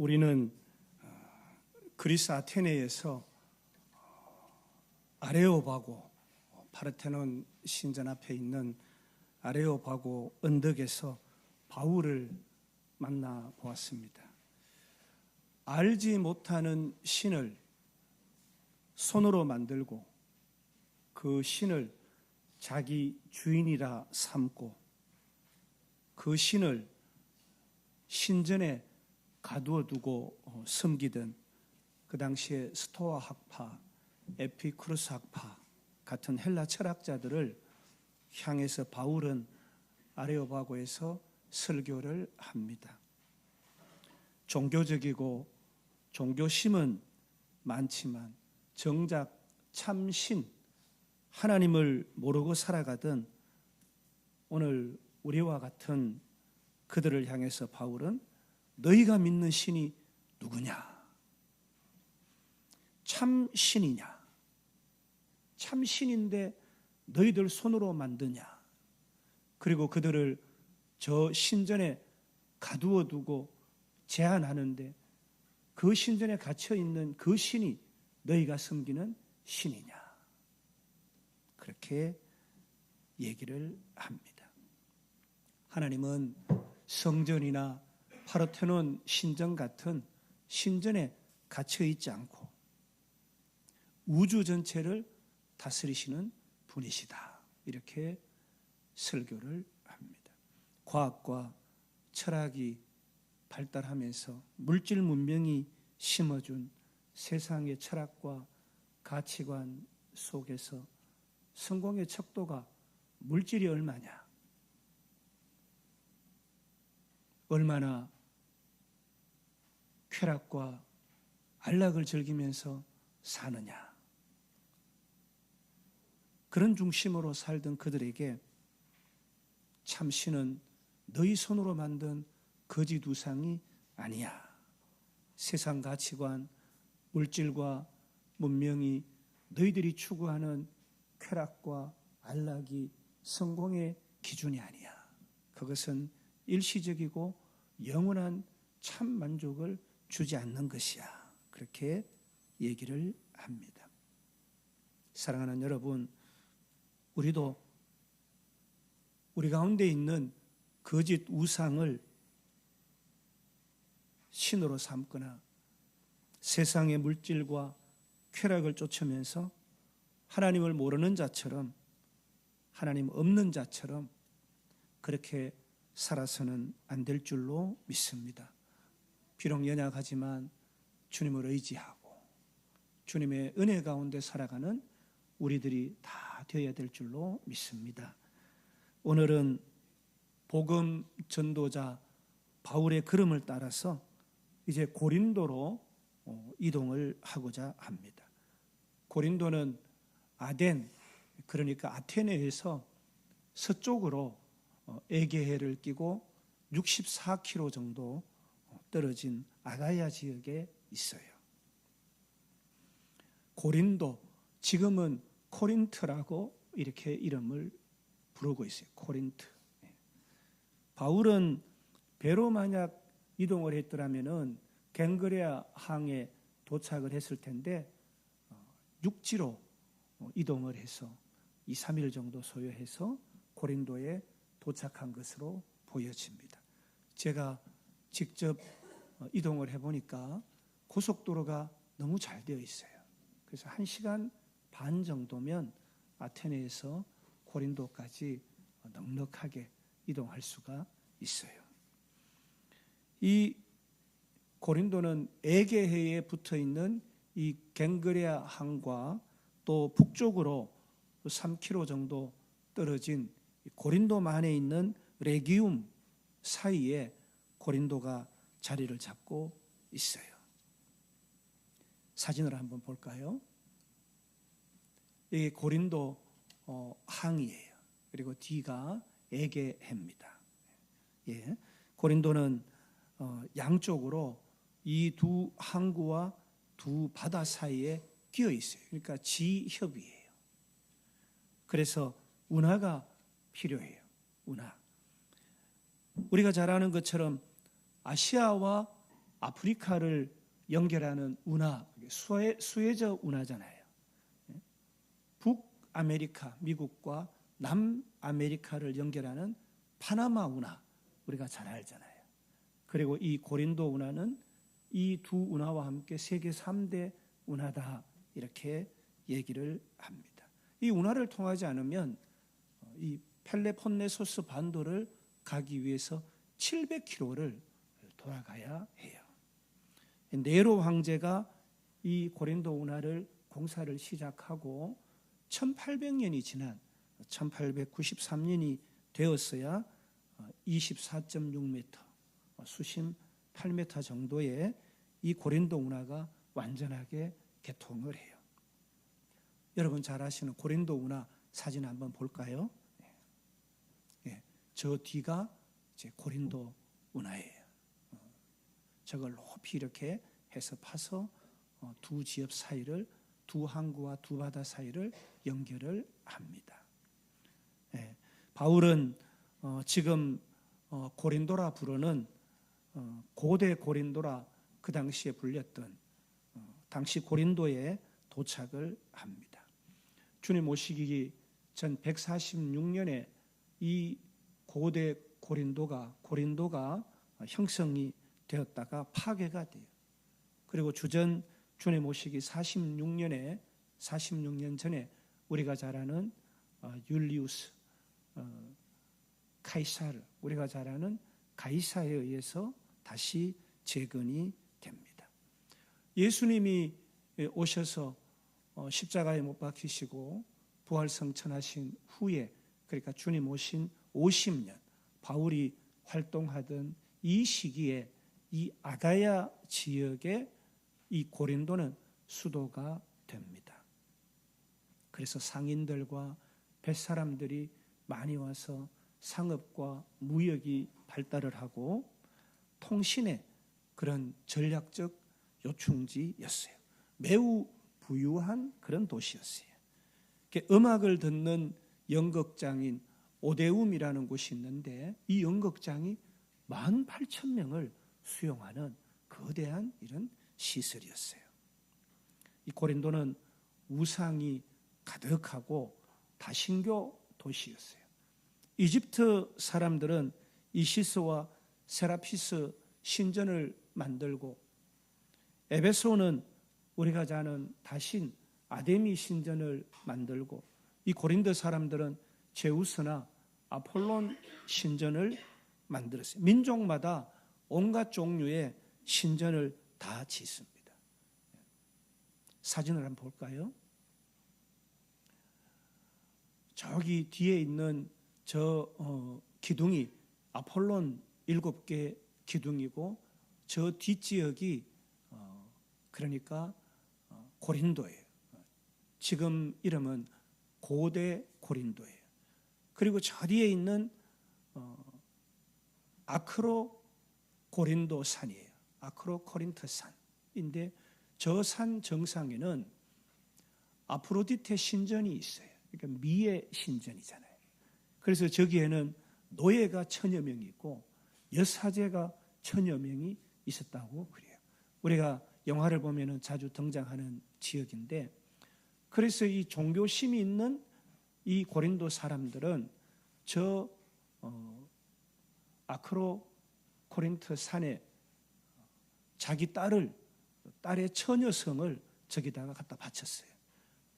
우리는 그리스 아테네에서 아레오바고 파르테논 신전 앞에 있는 아레오바고 언덕에서 바울을 만나 보았습니다. 알지 못하는 신을 손으로 만들고 그 신을 자기 주인이라 삼고 그 신을 신전에 가두어 두고 섬기던 그 당시에 스토아 학파, 에피쿠로스 학파 같은 헬라 철학자들을 향해서 바울은 아레오바고에서 설교를 합니다. 종교적이고 종교심은 많지만 정작 참신 하나님을 모르고 살아가던 오늘 우리와 같은 그들을 향해서 바울은 너희가 믿는 신이 누구냐? 참신이냐? 참신인데 너희들 손으로 만드냐? 그리고 그들을 저 신전에 가두어 두고 제한하는데 그 신전에 갇혀 있는 그 신이 너희가 섬기는 신이냐? 그렇게 얘기를 합니다. 하나님은 성전이나 파르테논 신전 같은 신전에 갇혀 있지 않고 우주 전체를 다스리시는 분이시다. 이렇게 설교를 합니다. 과학과 철학이 발달하면서 물질 문명이 심어준 세상의 철학과 가치관 속에서 성공의 척도가 물질이 얼마냐? 얼마나 쾌락과 안락을 즐기면서 사느냐? 그런 중심으로 살던 그들에게 참신은 너희 손으로 만든 거짓 우상이 아니야. 세상 가치관, 물질과 문명이 너희들이 추구하는 쾌락과 안락이 성공의 기준이 아니야. 그것은 일시적이고 영원한 참 만족을 주지 않는 것이야. 그렇게 얘기를 합니다. 사랑하는 여러분, 우리도 우리 가운데 있는 거짓 우상을 신으로 삼거나 세상의 물질과 쾌락을 쫓으면서 하나님을 모르는 자처럼, 하나님 없는 자처럼 그렇게 살아서는 안 될 줄로 믿습니다. 비록 연약하지만 주님을 의지하고 주님의 은혜 가운데 살아가는 우리들이 다 되어야 될 줄로 믿습니다. 오늘은 복음 전도자 바울의 걸음을 따라서 이제 고린도로 이동을 하고자 합니다. 고린도는 아덴, 그러니까 아테네에서 서쪽으로 에게해를 끼고 64km 정도 떨어진 아가야 지역에 있어요. 고린도, 지금은 코린트라고 이렇게 이름을 부르고 있어요. 코린트. 바울은 배로 만약 이동을 했더라면은 갱그레아 항에 도착을 했을 텐데 육지로 이동을 해서 2, 3일 정도 소요해서 고린도에 도착한 것으로 보여집니다. 제가 직접 이동을 해보니까 고속도로가 너무 잘 되어 있어요. 그래서 1시간 반 정도면 아테네에서 고린도까지 넉넉하게 이동할 수가 있어요. 이 고린도는 에게해에 붙어 있는 이 갱그레아 항과 또 북쪽으로 3km 정도 떨어진 고린도만에 있는 레기움 사이에 고린도가 자리를 잡고 있어요. 사진을 한번 볼까요? 이게 고린도 항이에요. 그리고 뒤가 에게해입니다. 예, 고린도는 양쪽으로 이 두 항구와 두 바다 사이에 끼어 있어요. 그러니까 지협이에요. 그래서 운하가 필요해요. 운하. 우리가 잘 아는 것처럼 아시아와 아프리카를 연결하는 운하, 수에저 운하잖아요. 북아메리카, 미국과 남아메리카를 연결하는 파나마 운하, 우리가 잘 알잖아요. 그리고 이 고린도 운하는 이 두 운하와 함께 세계 3대 운하다, 이렇게 얘기를 합니다. 이 운하를 통하지 않으면 이 펠레폰네소스 반도를 가기 위해서 700km를 돌아가야 해요. 네로 황제가 이 고린도 운하를 공사를 시작하고 1800년이 지난 1893년이 되었어야 24.6m, 수심 8m 정도의 이 고린도 운하가 완전하게 개통을 해요. 여러분 잘 아시는 고린도 운하 사진 한번 볼까요? 예, 저 뒤가 이제 고린도 운하예요. 저걸 높이 이렇게 해서 파서 두 지역 사이를, 두 항구와 두 바다 사이를 연결을 합니다. 예, 바울은 지금 고린도라 부르는 고대 고린도라 그 당시에 불렸던 당시 고린도에 도착을 합니다. 주님 오시기 전 146년에 이 고대 고린도가 형성이 되었다가 파괴가 돼요. 그리고 주전 주님 오시기 46년 전에 우리가 잘 아는 율리우스 카이사르, 우리가 잘 아는 가이사에 의해서 다시 재건이 됩니다. 예수님이 오셔서 십자가에 못 박히시고 부활성천하신 후에, 그러니까 주님 오신 50년, 바울이 활동하던 이 시기에 이 아가야 지역에 이 고린도는 수도가 됩니다. 그래서 상인들과 뱃사람들이 많이 와서 상업과 무역이 발달을 하고 통신의 그런 전략적 요충지였어요. 매우 부유한 그런 도시였어요. 음악을 듣는 연극장인 오데움이라는 곳이 있는데 이 연극장이 18,000명을 수용하는 거대한 이런 시설이었어요. 이 고린도는 우상이 가득하고 다신교 도시였어요. 이집트 사람들은 이시스와 세라피스 신전을 만들고, 에베소는 우리가 잘 아는 다신 아데미 신전을 만들고, 이 고린도 사람들은 제우스나 아폴론 신전을 만들었어요. 민족마다 온갖 종류의 신전을 다 짓습니다. 사진을 한번 볼까요? 저기 뒤에 있는 저 기둥이 아폴론 7개 기둥이고, 저 뒷지역이 그러니까 고린도예요. 지금 이름은 고대 고린도예요. 그리고 저 뒤에 있는 아크로 고린도 산이에요. 아크로 코린트 산인데 저 산 정상에는 아프로디테 신전이 있어요. 그러니까 미의 신전이잖아요. 그래서 저기에는 노예가 1000여 명이 있고 여사제가 1000여 명이 있었다고 그래요. 우리가 영화를 보면은 자주 등장하는 지역인데, 그래서 이 종교심이 있는 이 고린도 사람들은 저 아크로 코린트 산에 자기 딸의 처녀성을 저기다가 갖다 바쳤어요.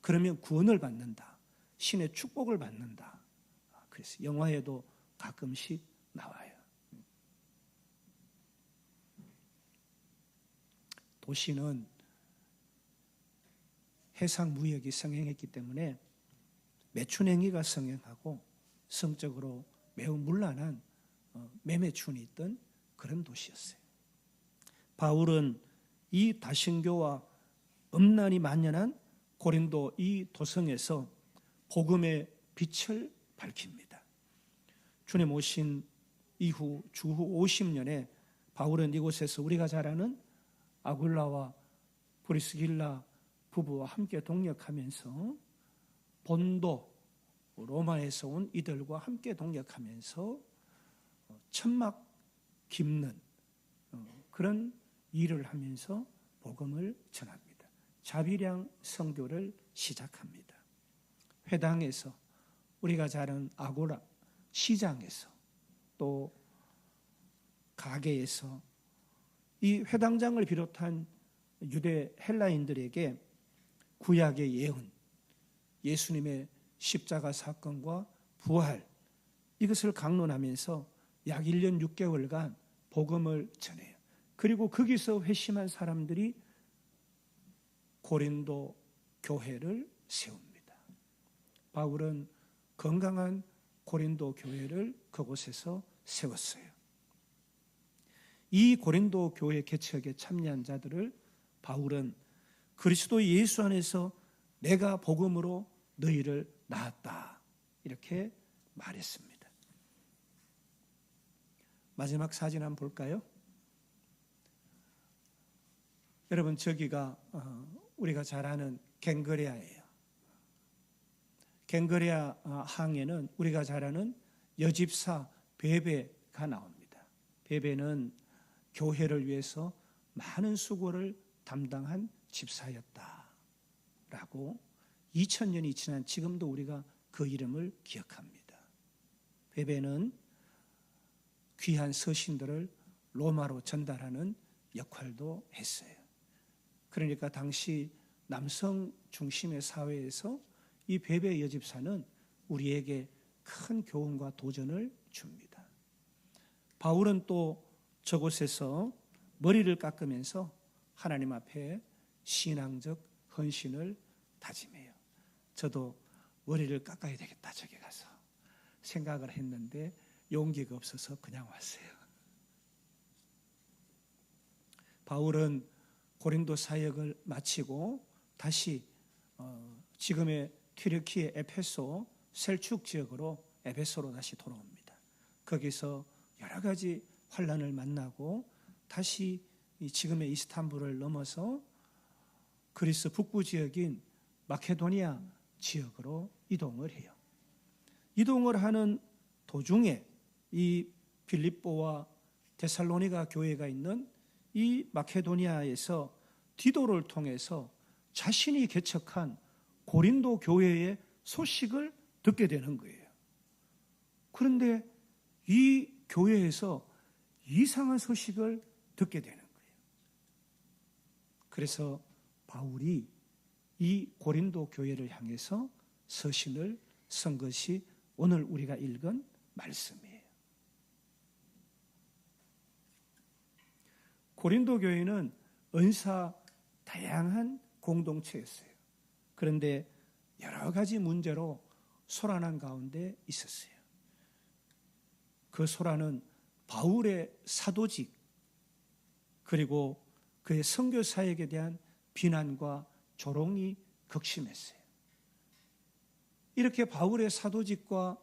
그러면 구원을 받는다, 신의 축복을 받는다. 그래서 영화에도 가끔씩 나와요. 도시는 해상 무역이 성행했기 때문에 매춘행위가 성행하고 성적으로 매우 문란한 매매춘이 있던 그런 도시였어요. 바울은 이 다신교와 음란이 만연한 고린도 이 도성에서 복음의 빛을 밝힙니다. 주님 오신 이후 주후 50년에 바울은 이곳에서 우리가 잘 아는 아굴라와 브리스길라 부부와 함께 동역하면서 본도 로마에서 온 이들과 함께 동역하면서 천막 깁는 그런 일을 하면서 복음을 전합니다. 자비량 선교를 시작합니다. 회당에서, 우리가 잘 아는 아고라, 시장에서, 또 가게에서 이 회당장을 비롯한 유대 헬라인들에게 구약의 예언, 예수님의 십자가 사건과 부활, 이것을 강론하면서 약 1년 6개월간 복음을 전해요. 그리고 거기서 회심한 사람들이 고린도 교회를 세웁니다. 바울은 건강한 고린도 교회를 그곳에서 세웠어요. 이 고린도 교회 개척에 참여한 자들을 바울은 그리스도 예수 안에서 내가 복음으로 너희를 낳았다, 이렇게 말했습니다. 마지막 사진 한번 볼까요? 여러분, 저기가 우리가 잘 아는 갱그레아예요. 갱그레아 항에는 우리가 잘 아는 여집사 베베가 나옵니다. 베베는 교회를 위해서 많은 수고를 담당한 집사였다라고 2000년이 지난 지금도 우리가 그 이름을 기억합니다. 베베는 귀한 서신들을 로마로 전달하는 역할도 했어요. 그러니까 당시 남성 중심의 사회에서 이 베베 여집사는 우리에게 큰 교훈과 도전을 줍니다. 바울은 또 저곳에서 머리를 깎으면서 하나님 앞에 신앙적 헌신을 다짐해요. 저도 머리를 깎아야 되겠다, 저기 가서 생각을 했는데 용기가 없어서 그냥 왔어요. 바울은 고린도 사역을 마치고 다시 지금의 튀르키예 에페소 셀축 지역으로 에베소로 다시 돌아옵니다. 거기서 여러 가지 환란을 만나고 다시 지금의 이스탄불을 넘어서 그리스 북부 지역인 마케도니아 지역으로 이동을 해요. 이동을 하는 도중에 이 빌립보와 데살로니가 교회가 있는 이 마케도니아에서 디도를 통해서 자신이 개척한 고린도 교회의 소식을 듣게 되는 거예요. 그런데 이 교회에서 이상한 소식을 듣게 되는 거예요. 그래서 바울이 이 고린도 교회를 향해서 서신을 쓴 것이 오늘 우리가 읽은 말씀이에요. 고린도 교회는 은사 다양한 공동체였어요. 그런데 여러 가지 문제로 소란한 가운데 있었어요. 그 소란은 바울의 사도직, 그리고 그의 선교 사역에 대한 비난과 조롱이 극심했어요. 이렇게 바울의 사도직과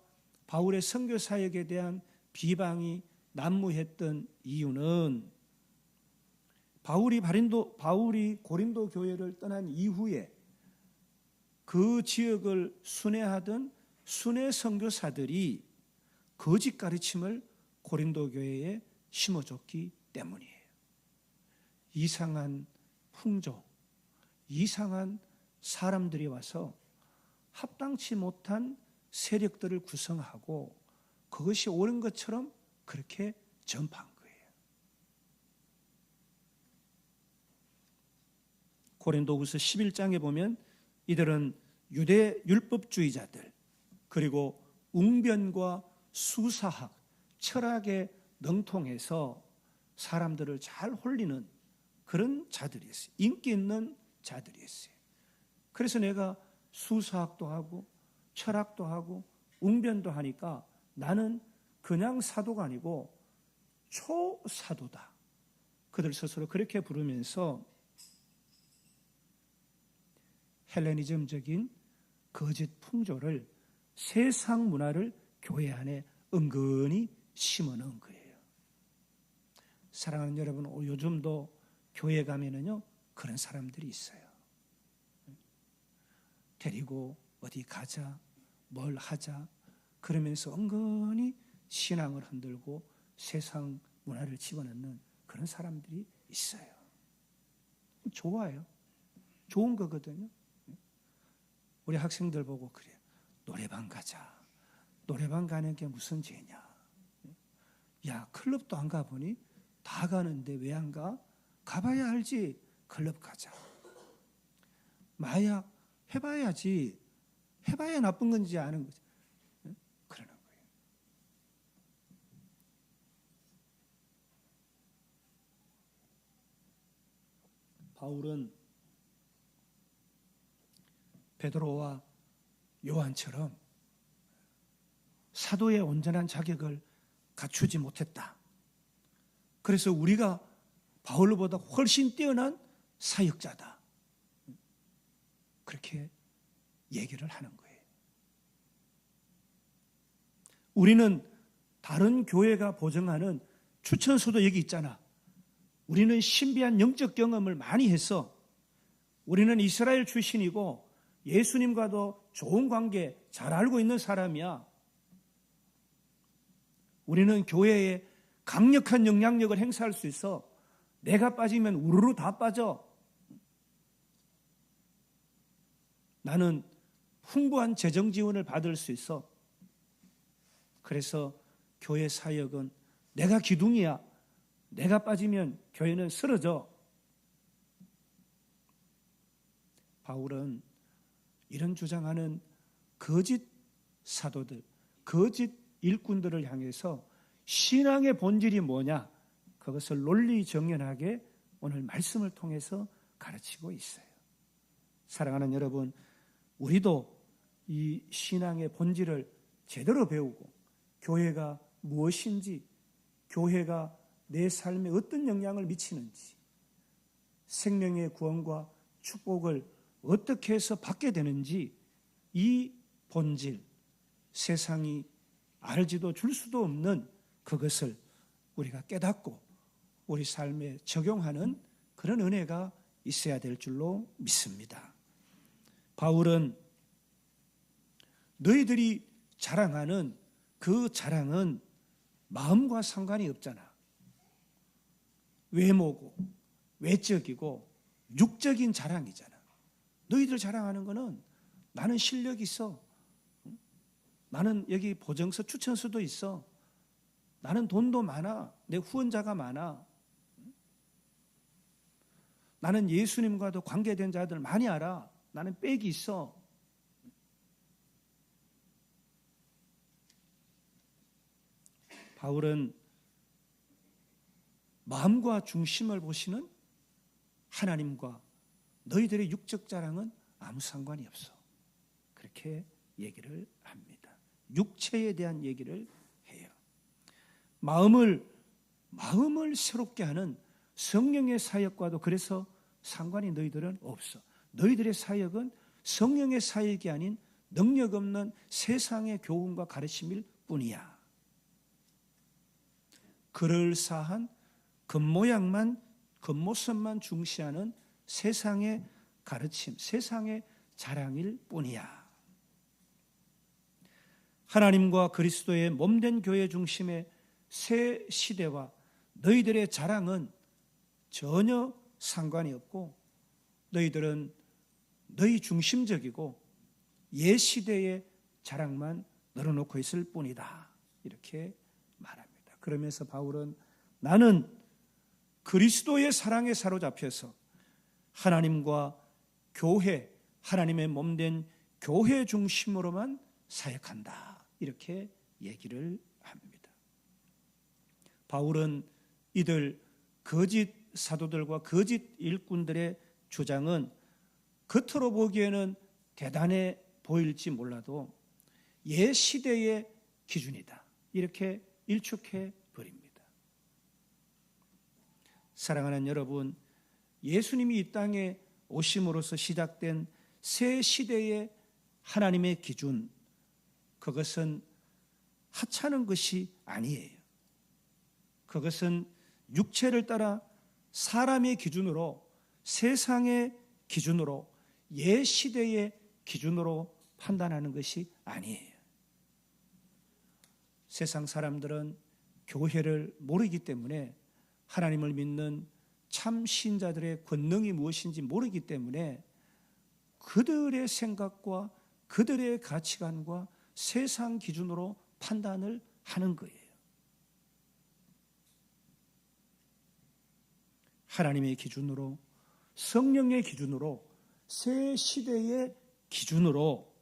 바울의 선교 사역에 대한 비방이 난무했던 이유는 바울이 고린도 교회를 떠난 이후에 그 지역을 순회하던 순회 선교사들이 거짓 가르침을 고린도 교회에 심어줬기 때문이에요. 이상한 풍조, 이상한 사람들이 와서 합당치 못한 세력들을 구성하고 그것이 옳은 것처럼 그렇게 전파한 거예요. 고린도후서 11장에 보면 이들은 유대 율법주의자들, 그리고 웅변과 수사학, 철학에 능통해서 사람들을 잘 홀리는 그런 자들이었어요. 인기 있는 자들이었어요. 그래서 내가 수사학도 하고 철학도 하고 웅변도 하니까 나는 그냥 사도가 아니고 초사도다. 그들 스스로 그렇게 부르면서 헬레니즘적인 거짓 풍조를, 세상 문화를 교회 안에 은근히 심어놓은 거예요. 사랑하는 여러분, 요즘도 교회 가면은요 그런 사람들이 있어요. 데리고 어디 가자, 뭘 하자 그러면서 은근히 신앙을 흔들고 세상 문화를 집어넣는 그런 사람들이 있어요. 좋아요. 좋은 거거든요. 우리 학생들 보고 그래요. 노래방 가자. 노래방 가는 게 무슨 죄냐. 야, 클럽도 안 가보니 다 가는데 왜 안 가? 가봐야 알지. 클럽 가자. 마약 해봐야지. 해봐야 나쁜 건지 아는 거지. 그러는 거예요. 바울은 베드로와 요한처럼 사도의 온전한 자격을 갖추지 못했다. 그래서 우리가 바울보다 훨씬 뛰어난 사역자다. 그렇게 얘기를 하는 거예요. 우리는 다른 교회가 보증하는 추천서도 여기 있잖아. 우리는 신비한 영적 경험을 많이 했어. 우리는 이스라엘 출신이고 예수님과도 좋은 관계 잘 알고 있는 사람이야. 우리는 교회에 강력한 영향력을 행사할 수 있어. 내가 빠지면 우르르 다 빠져. 나는 풍부한 재정 지원을 받을 수 있어. 그래서 교회 사역은 내가 기둥이야. 내가 빠지면 교회는 쓰러져. 바울은 이런 주장하는 거짓 사도들, 거짓 일꾼들을 향해서 신앙의 본질이 뭐냐? 그것을 논리정연하게 오늘 말씀을 통해서 가르치고 있어요. 사랑하는 여러분, 우리도 이 신앙의 본질을 제대로 배우고 교회가 무엇인지, 교회가 내 삶에 어떤 영향을 미치는지, 생명의 구원과 축복을 어떻게 해서 받게 되는지 이 본질, 세상이 알지도 줄 수도 없는 그것을 우리가 깨닫고 우리 삶에 적용하는 그런 은혜가 있어야 될 줄로 믿습니다. 바울은 너희들이 자랑하는 그 자랑은 마음과 상관이 없잖아. 외모고 외적이고 육적인 자랑이잖아. 너희들 자랑하는 거는 나는 실력이 있어. 나는 여기 보증서 추천서도 있어. 나는 돈도 많아. 내 후원자가 많아. 나는 예수님과도 관계된 자들 많이 알아. 나는 백이 있어. 바울은 마음과 중심을 보시는 하나님과 너희들의 육적 자랑은 아무 상관이 없어. 그렇게 얘기를 합니다. 육체에 대한 얘기를 해요. 마음을 새롭게 하는 성령의 사역과도 그래서 상관이 너희들은 없어. 너희들의 사역은 성령의 사역이 아닌 능력 없는 세상의 교훈과 가르침일 뿐이야. 그럴싸한 겉모양만, 겉모습만 중시하는 세상의 가르침, 세상의 자랑일 뿐이야. 하나님과 그리스도의 몸된 교회 중심의 새 시대와 너희들의 자랑은 전혀 상관이 없고 너희들은 너희 중심적이고 옛 시대의 자랑만 늘어놓고 있을 뿐이다. 이렇게 말합니다. 그러면서 바울은 나는 그리스도의 사랑에 사로잡혀서 하나님과 교회, 하나님의 몸된 교회 중심으로만 사역한다. 이렇게 얘기를 합니다. 바울은 이들 거짓 사도들과 거짓 일꾼들의 주장은 겉으로 보기에는 대단해 보일지 몰라도 옛 시대의 기준이다. 이렇게 일축해 버립니다. 사랑하는 여러분, 예수님이 이 땅에 오심으로써 시작된 새 시대의 하나님의 기준, 그것은 하찮은 것이 아니에요. 그것은 육체를 따라 사람의 기준으로, 세상의 기준으로, 옛 시대의 기준으로 판단하는 것이 아니에요. 세상 사람들은 교회를 모르기 때문에 하나님을 믿는 참 신자들의 권능이 무엇인지 모르기 때문에 그들의 생각과 그들의 가치관과 세상 기준으로 판단을 하는 거예요. 하나님의 기준으로, 성령의 기준으로, 새 시대의 기준으로,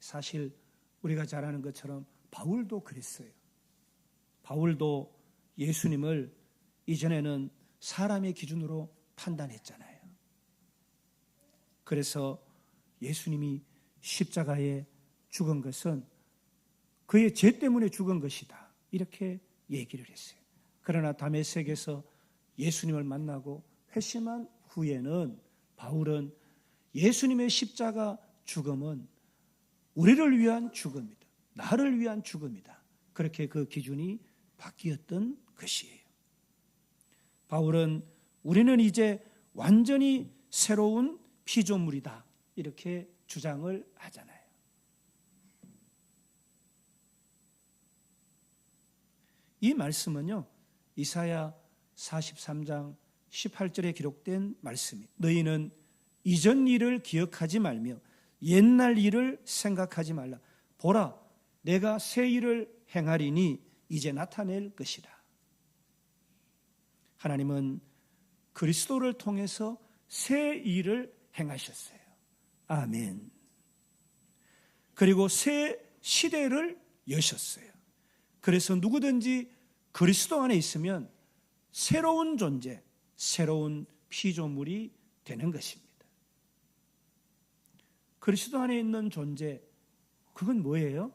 사실 우리가 잘 아는 것처럼 바울도 그랬어요. 바울도 예수님을 이전에는 사람의 기준으로 판단했잖아요. 그래서 예수님이 십자가에 죽은 것은 그의 죄 때문에 죽은 것이다, 이렇게 얘기를 했어요. 그러나 다메섹에서 예수님을 만나고 회심한 후에는 바울은 예수님의 십자가 죽음은 우리를 위한 죽음이다, 나를 위한 죽음이다, 그렇게 그 기준이 바뀌었던 것이에요. 바울은 우리는 이제 완전히 새로운 피조물이다, 이렇게 주장을 하잖아요. 이 말씀은요, 이사야 43장 18절에 기록된 말씀이, 너희는 이전 일을 기억하지 말며 옛날 일을 생각하지 말라. 보라, 내가 새 일을 행하리니 이제 나타낼 것이라. 하나님은 그리스도를 통해서 새 일을 행하셨어요. 아멘. 그리고 새 시대를 여셨어요. 그래서 누구든지 그리스도 안에 있으면 새로운 존재, 새로운 피조물이 되는 것입니다. 그리스도 안에 있는 존재, 그건 뭐예요?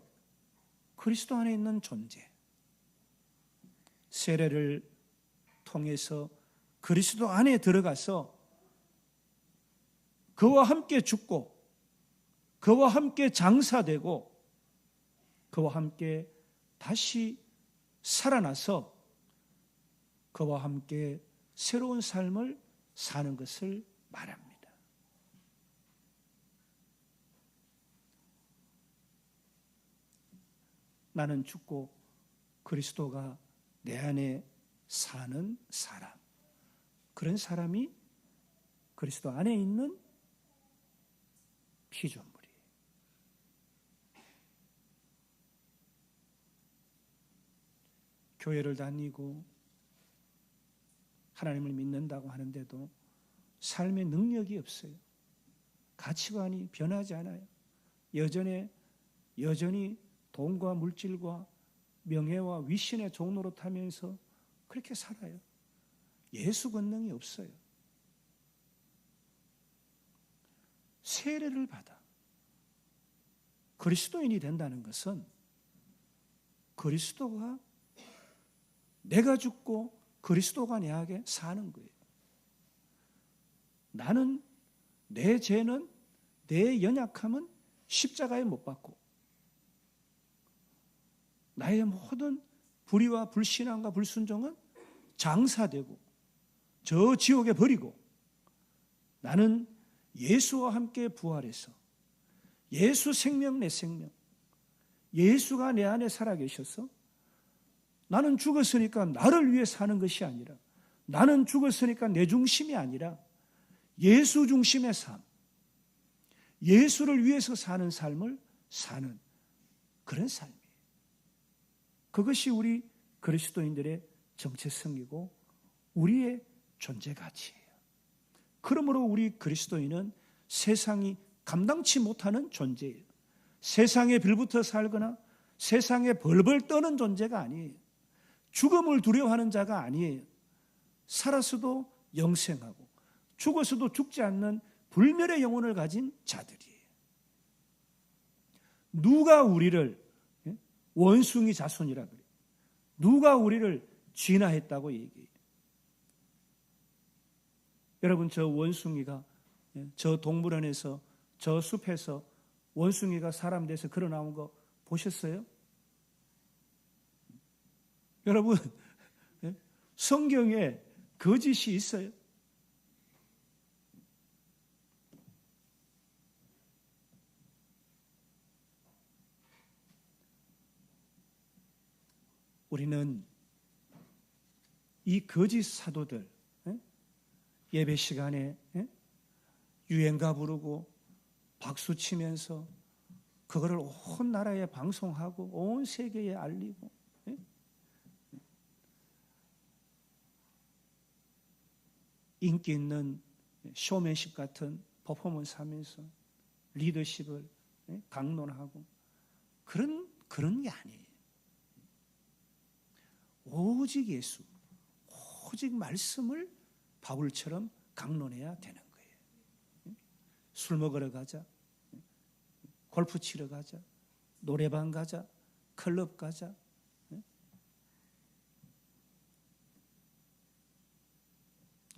그리스도 안에 있는 존재. 세례를 통해서 그리스도 안에 들어가서 그와 함께 죽고 그와 함께 장사되고 그와 함께 다시 살아나서 그와 함께 새로운 삶을 사는 것을 말합니다. 나는 죽고 그리스도가 내 안에 사는 사람, 그런 사람이 그리스도 안에 있는 피조물이에요. 교회를 다니고 하나님을 믿는다고 하는데도 삶의 능력이 없어요. 가치관이 변하지 않아요. 여전히 돈과 물질과 명예와 위신의 종로로 타면서 그렇게 살아요. 예수 권능이 없어요. 세례를 받아 그리스도인이 된다는 것은 그리스도가, 내가 죽고 그리스도가 내 안에 사는 거예요. 나는, 내 죄는, 내 연약함은 십자가에 못 박고 나의 모든 불의와 불신앙과 불순종은 장사되고 저 지옥에 버리고 나는 예수와 함께 부활해서 예수 생명 내 생명, 예수가 내 안에 살아계셔서 나는 죽었으니까 나를 위해 사는 것이 아니라, 나는 죽었으니까 내 중심이 아니라 예수 중심의 삶, 예수를 위해서 사는 삶을 사는 그런 삶이에요. 그것이 우리 그리스도인들의 정체성이고 우리의 존재 가치예요. 그러므로 우리 그리스도인은 세상이 감당치 못하는 존재예요. 세상에 빌붙어 살거나 세상에 벌벌 떠는 존재가 아니에요. 죽음을 두려워하는 자가 아니에요. 살아서도 영생하고 죽어서도 죽지 않는 불멸의 영혼을 가진 자들이에요. 누가 우리를 원숭이 자손이라 그래요. 누가 우리를 진화했다고 얘기해요. 여러분, 저 원숭이가, 저 동물원에서, 저 숲에서 원숭이가 사람 돼서 걸어 나온 거 보셨어요? 여러분, 성경에 거짓이 있어요? 우리는 이 거짓 사도들 예배 시간에 유행가 부르고 박수 치면서 그거를 온 나라에 방송하고 온 세계에 알리고 인기 있는 쇼맨십 같은 퍼포먼스 하면서 리더십을 강론하고 그런 게 아니에요. 오직 예수, 오직 말씀을 바울처럼 강론해야 되는 거예요. 술 먹으러 가자, 골프 치러 가자, 노래방 가자, 클럽 가자,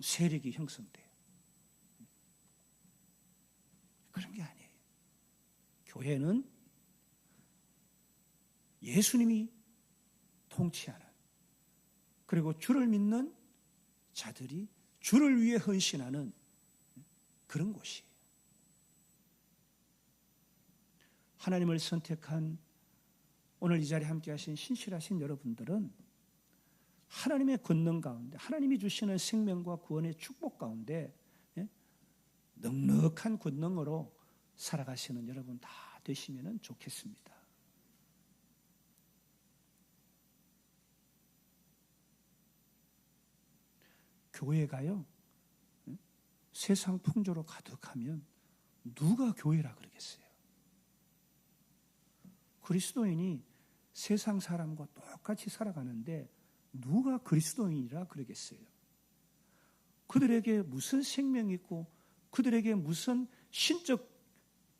세력이 형성돼요. 그런 게 아니에요. 교회는 예수님이 통치하는, 그리고 주를 믿는 자들이 주를 위해 헌신하는 그런 곳이에요. 하나님을 선택한 오늘 이 자리에 함께 하신 신실하신 여러분들은 하나님의 권능 가운데, 하나님이 주시는 생명과 구원의 축복 가운데 넉넉한 권능으로 살아가시는 여러분 다 되시면 좋겠습니다. 교회가요, 세상 풍조로 가득하면 누가 교회라 그러겠어요? 그리스도인이 세상 사람과 똑같이 살아가는데 누가 그리스도인이라 그러겠어요? 그들에게 무슨 생명이 있고 그들에게 무슨 신적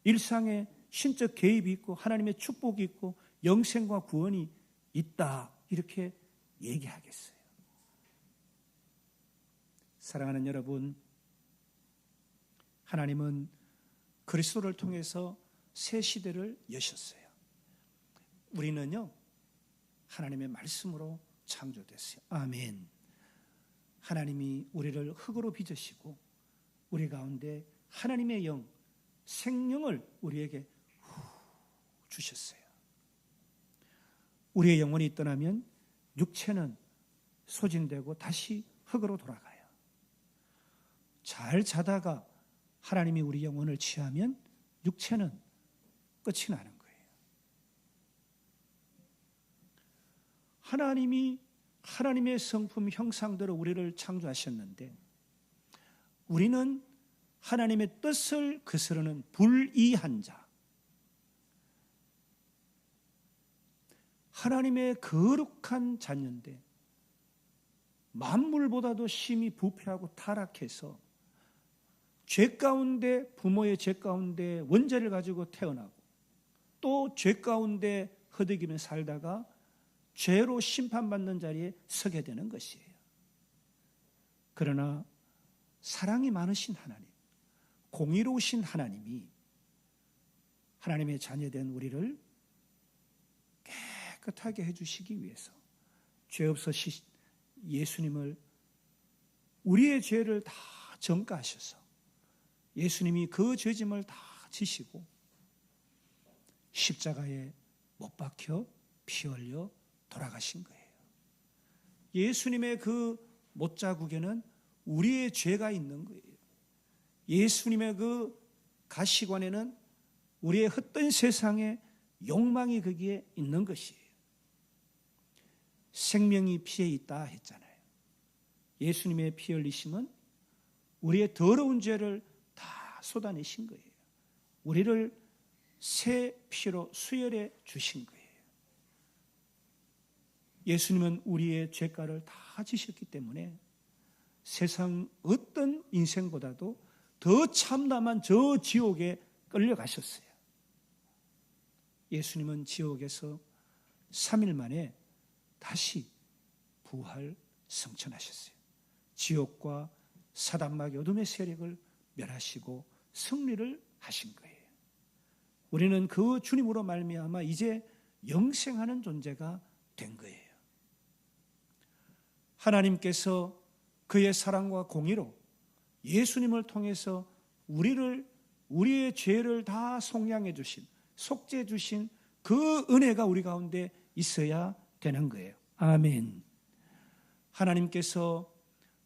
일상에 신적 개입이 있고 하나님의 축복이 있고 영생과 구원이 있다 이렇게 얘기하겠어요? 사랑하는 여러분, 하나님은 그리스도를 통해서 새 시대를 여셨어요. 우리는요, 하나님의 말씀으로 창조됐어요. 아멘. 하나님이 우리를 흙으로 빚으시고 우리 가운데 하나님의 영, 생명을 우리에게 주셨어요. 우리의 영혼이 떠나면 육체는 소진되고 다시 흙으로 돌아가요. 잘 자다가 하나님이 우리 영혼을 취하면 육체는 끝이 나는 거예요. 하나님이 하나님의 성품 형상대로 우리를 창조하셨는데 우리는 하나님의 뜻을 거스르는 불의한 자, 하나님의 거룩한 자녀인데 만물보다도 심히 부패하고 타락해서 죄 가운데, 부모의 죄 가운데 원죄를 가지고 태어나고 또 죄 가운데 허덕이며 살다가 죄로 심판받는 자리에 서게 되는 것이에요. 그러나 사랑이 많으신 하나님, 공의로우신 하나님이 하나님의 자녀된 우리를 깨끗하게 해주시기 위해서 죄 없으신 예수님을, 우리의 죄를 다 전가하셔서 예수님이 그 죄짐을 다 지시고 십자가에 못 박혀 피 흘려 돌아가신 거예요. 예수님의 그 못자국에는 우리의 죄가 있는 거예요. 예수님의 그 가시관에는 우리의 헛된 세상의 욕망이 거기에 있는 것이에요. 생명이 피에 있다 했잖아요. 예수님의 피 흘리심은 우리의 더러운 죄를 다 쏟아내신 거예요. 우리를 새 피로 수혈해 주신 거예요. 예수님은 우리의 죄가를 다 지셨기 때문에 세상 어떤 인생보다도 더 참담한 저 지옥에 끌려가셨어요. 예수님은 지옥에서 3일 만에 다시 부활 승천하셨어요. 지옥과 사단마귀 어둠의 세력을 멸하시고 승리를 하신 거예요. 우리는 그 주님으로 말미암아 이제 영생하는 존재가 된 거예요. 하나님께서 그의 사랑과 공의로 예수님을 통해서 우리의 죄를 다 속량해 주신, 속죄해 주신 그 은혜가 우리 가운데 있어야 되는 거예요. 아멘. 하나님께서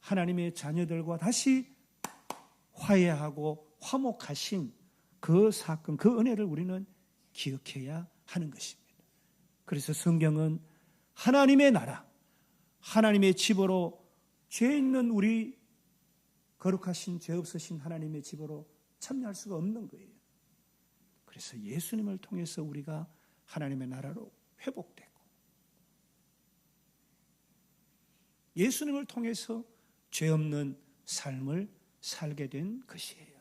하나님의 자녀들과 다시 화해하고 화목하신 그 사건, 그 은혜를 우리는 기억해야 하는 것입니다. 그래서 성경은 하나님의 나라, 하나님의 집으로 죄 있는 우리 거룩하신 죄 없으신 하나님의 집으로 참여할 수가 없는 거예요. 그래서 예수님을 통해서 우리가 하나님의 나라로 회복되고 예수님을 통해서 죄 없는 삶을 살게 된 것이에요.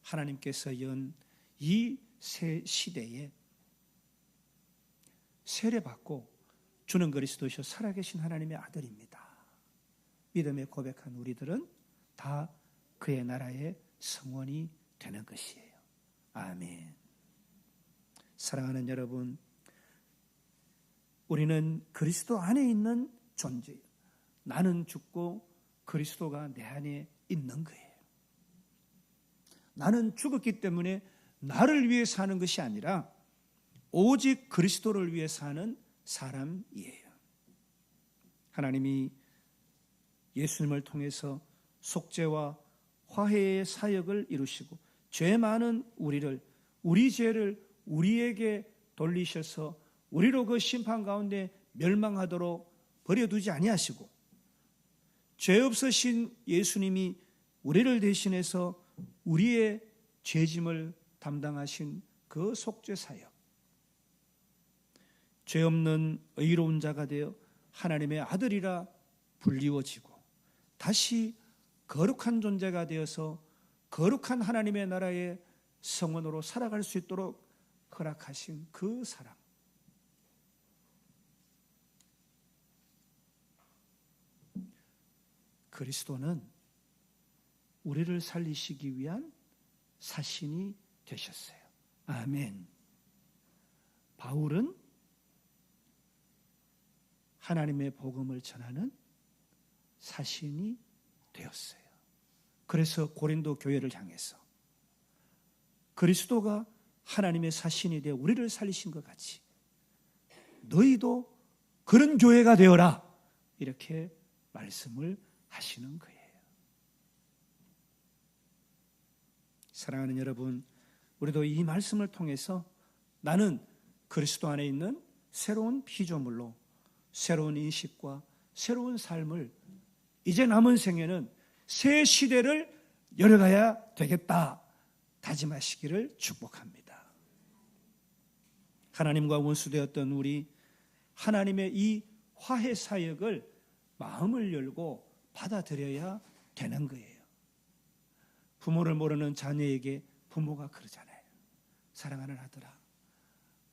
하나님께서 연 이 새 시대에 세례받고 주는 그리스도시요 살아계신 하나님의 아들입니다. 믿음에 고백한 우리들은 다 그의 나라의 성원이 되는 것이에요. 아멘. 사랑하는 여러분, 우리는 그리스도 안에 있는 존재예요. 나는 죽고 그리스도가 내 안에 있는 거예요. 나는 죽었기 때문에 나를 위해 사는 것이 아니라 오직 그리스도를 위해 사는 사람이에요. 하나님이 예수님을 통해서 속죄와 화해의 사역을 이루시고 죄 많은 우리를, 우리 죄를 우리에게 돌리셔서 우리로 그 심판 가운데 멸망하도록 버려두지 아니하시고 죄 없으신 예수님이 우리를 대신해서 우리의 죄짐을 담당하신 그 속죄 사역, 죄 없는 의로운 자가 되어 하나님의 아들이라 불리워지고 다시 거룩한 존재가 되어서 거룩한 하나님의 나라의 성원으로 살아갈 수 있도록 허락하신 그 사랑, 그리스도는 우리를 살리시기 위한 사신이 되셨어요. 아멘. 바울은 하나님의 복음을 전하는 사신이 되었어요. 그래서 고린도 교회를 향해서 그리스도가 하나님의 사신이 되어 우리를 살리신 것 같이 너희도 그런 교회가 되어라, 이렇게 말씀을 하시는 거예요. 사랑하는 여러분, 우리도 이 말씀을 통해서 나는 그리스도 안에 있는 새로운 피조물로 새로운 인식과 새로운 삶을 이제 남은 생에는 새 시대를 열어가야 되겠다 다짐하시기를 축복합니다. 하나님과 원수되었던 우리, 하나님의 이 화해 사역을 마음을 열고 받아들여야 되는 거예요. 부모를 모르는 자녀에게 부모가 그러잖아요. 사랑하는 아들아,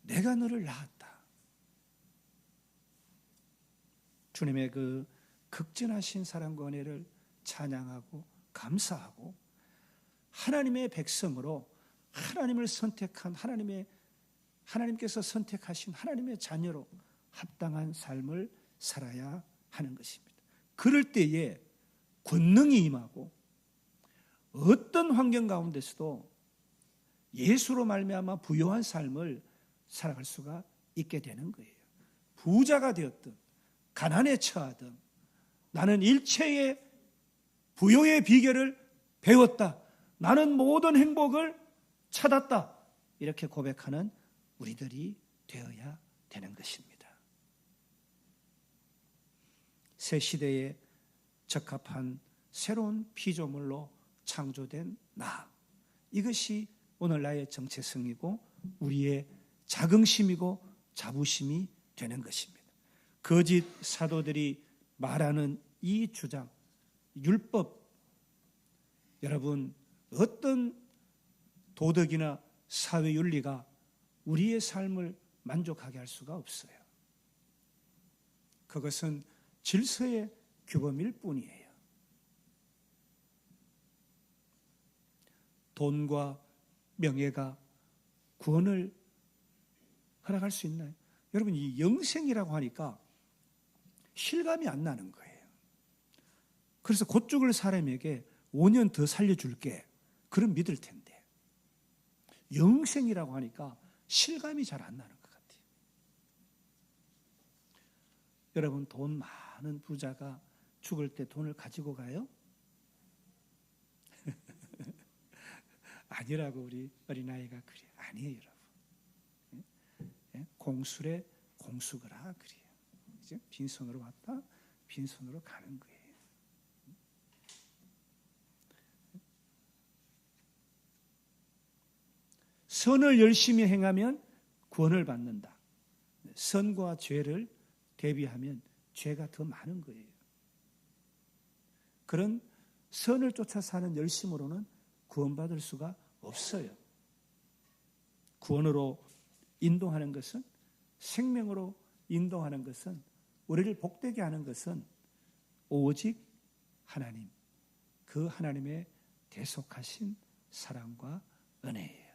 내가 너를 낳았다. 주님의 그 극진하신 사랑과 은혜를 찬양하고 감사하고 하나님의 백성으로 하나님을 선택한 하나님께서 선택하신 하나님의 자녀로 합당한 삶을 살아야 하는 것입니다. 그럴 때에 권능이 임하고 어떤 환경 가운데서도 예수로 말미암아 부요한 삶을 살아갈 수가 있게 되는 거예요. 부자가 되었든 가난에 처하든 나는 일체의 부요의 비결을 배웠다, 나는 모든 행복을 찾았다, 이렇게 고백하는 우리들이 되어야 되는 것입니다. 새 시대에 적합한 새로운 피조물로 창조된 나, 이것이 오늘 나의 정체성이고 우리의 자긍심이고 자부심이 되는 것입니다. 거짓 사도들이 말하는 이 주장, 율법, 여러분, 어떤 도덕이나 사회 윤리가 우리의 삶을 만족하게 할 수가 없어요. 그것은 질서의 규범일 뿐이에요. 돈과 명예가 구원을 허락할 수 있나요? 여러분, 이 영생이라고 하니까 실감이 안 나는 거예요. 그래서 곧 죽을 사람에게 5년 더 살려줄게, 그럼 믿을 텐데 영생이라고 하니까 실감이 잘 안 나는 것 같아요. 여러분 돈 많은 부자가 죽을 때 돈을 가지고 가요? 아니라고 우리 어린아이가 그래. 아니에요, 여러분. 공술에 공수거라 그래요. 이제 빈손으로 왔다 빈손으로 가는 거예요. 선을 열심히 행하면 구원을 받는다. 선과 죄를 대비하면 죄가 더 많은 거예요. 그런 선을 쫓아 사는 열심으로는 구원받을 수가 없어요. 구원으로 인도하는 것은, 생명으로 인도하는 것은, 우리를 복되게 하는 것은 오직 하나님, 그 하나님의 대속하신 사랑과 은혜예요.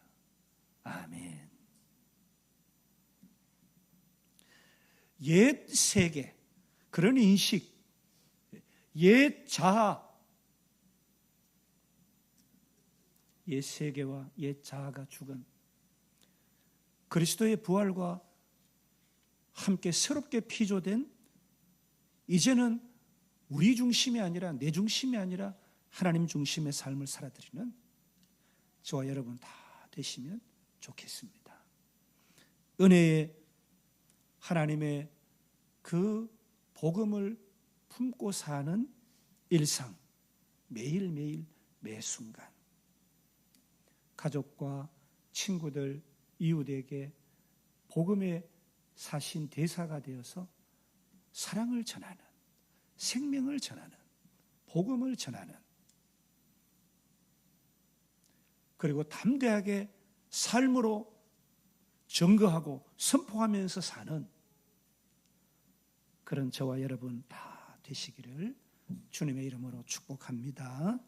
아멘. 옛 세계, 그런 인식, 옛 자아, 옛 세계와 옛 자아가 죽은 그리스도의 부활과 함께 새롭게 피조된, 이제는 우리 중심이 아니라, 내 중심이 아니라 하나님 중심의 삶을 살아드리는 저와 여러분 다 되시면 좋겠습니다. 은혜의 하나님의 그 복음을 품고 사는 일상, 매일매일 매순간 가족과 친구들, 이웃에게 복음의 사신 대사가 되어서 사랑을 전하는, 생명을 전하는, 복음을 전하는, 그리고 담대하게 삶으로 증거하고 선포하면서 사는 그런 저와 여러분 다 되시기를 주님의 이름으로 축복합니다.